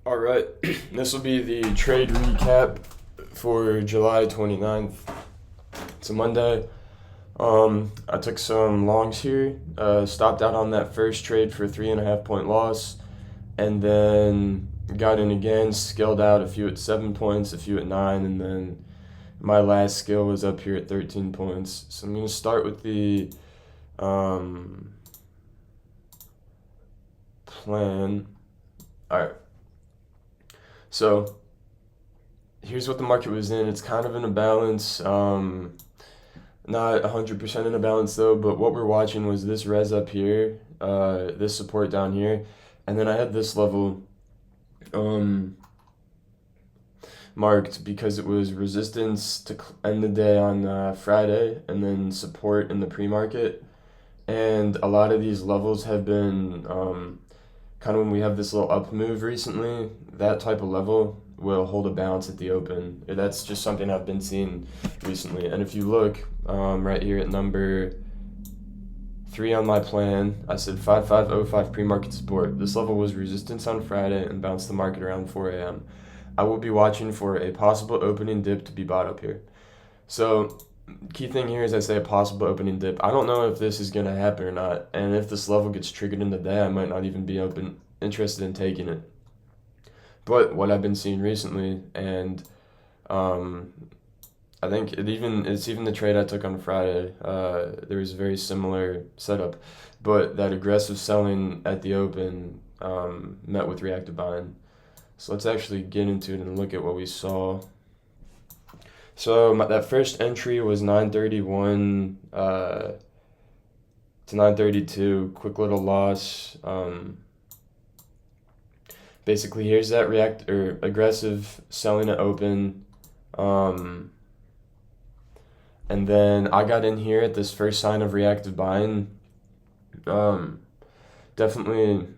All right, this will be the trade recap for July 29th. It's a Monday. I took some longs here, stopped out on that first trade for a 3.5 point loss, and then got in again, scaled out a few at 7 points, a few at nine, and then my last scale was up here at 13 points. So I'm going to start with the um, plan. All right. So here's what the market was in. It's kind of in a balance. Not 100% in a balance though, but what we're watching was this res up here, this support down here, and then I had this level um, marked because it was resistance to end the day on Friday and then support in the pre-market. And a lot of these levels have been kind of when we have this little up move recently, that type of level will hold a bounce at the open. That's just something I've been seeing recently. And if you look right here at number 3 on my plan, I said 5505 pre-market support. This level was resistance on Friday and bounced the market around 4 a.m. I will be watching for a possible opening dip to be bought up here. So key thing here is I say a possible opening dip. I don't know if this is going to happen or not, and if this level gets triggered in the day, I might not even be interested in taking it. But what I've been seeing recently, and um, I think it's even the trade I took on Friday. There was a very similar setup, but that aggressive selling at the open met with reactive buying. So let's actually get into it and look at what we saw. So that first entry was 931 to 932. Quick little loss. Basically, here's that aggressive selling at open. And then I got in here at this first sign of reactive buying. Definitely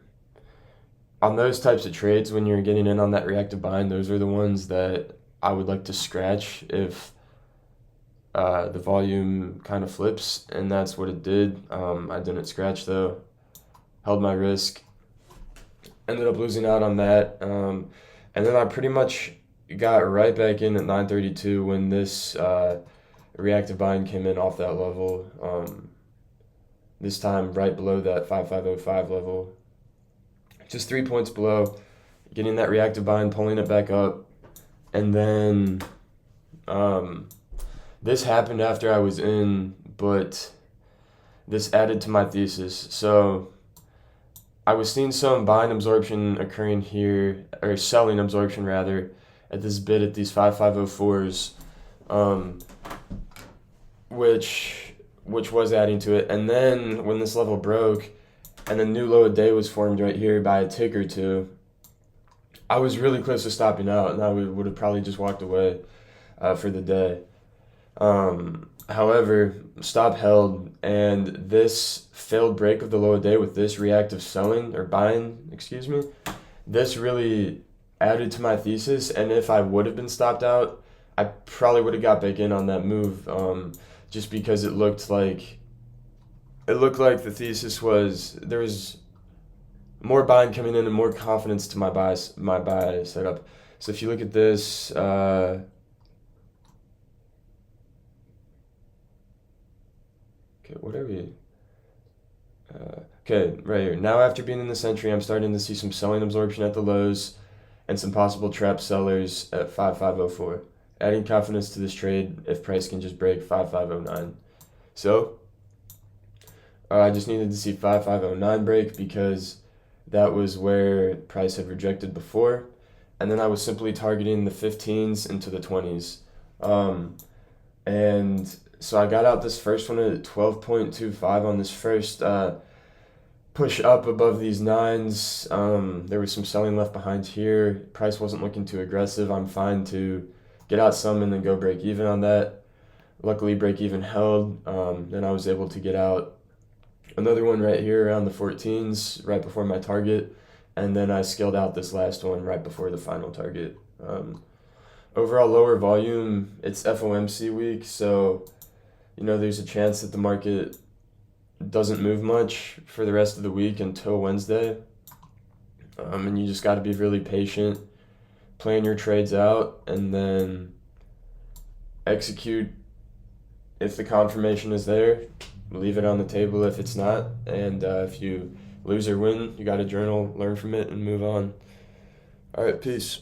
on those types of trades, when you're getting in on that reactive buying, those are the ones that I would like to scratch if the volume kind of flips, and that's what it did. I didn't scratch though, held my risk, ended up losing out on that, and then I pretty much got right back in at 932 when this reactive buying came in off that level. This time right below that 5505 level, just 3 points below, getting that reactive buying, pulling it back up, and then this happened after I was in, but this added to my thesis. So I was seeing some buying absorption occurring here, or selling absorption rather, at this bid at these 5504s, which was adding to it. And then when this level broke, and a new low of day was formed right here by a tick or two, I was really close to stopping out, and I would have probably just walked away for the day. However, stop held, and this failed break of the low of day with this reactive selling or buying, excuse me, this really added to my thesis. And if I would have been stopped out, I probably would have got back in on that move, just because it looked like the thesis was there was more buying coming in and more confidence to my buy setup. So if you look at this. Okay, what are we? Okay, right here. Now, after being in this entry, I'm starting to see some selling absorption at the lows and some possible trap sellers at 5504, adding confidence to this trade if price can just break 5509. So, I just needed to see 5509 break because that was where price had rejected before. And then I was simply targeting the 15s into the 20s. And so I got out this first one at 12.25 on this first push up above these nines. There was some selling left behind here. Price wasn't looking too aggressive. I'm fine to get out some and then go break even on that. Luckily, break even held. Then I was able to get out another one right here around the 14s, right before my target. And then I scaled out this last one right before the final target. Overall lower volume, it's FOMC week, so there's a chance that the market doesn't move much for the rest of the week until Wednesday. And you just got to be really patient, plan your trades out, and then execute if the confirmation is there. Leave it on the table if it's not, and if you lose or win, you got to journal, learn from it, and move on. All right, peace.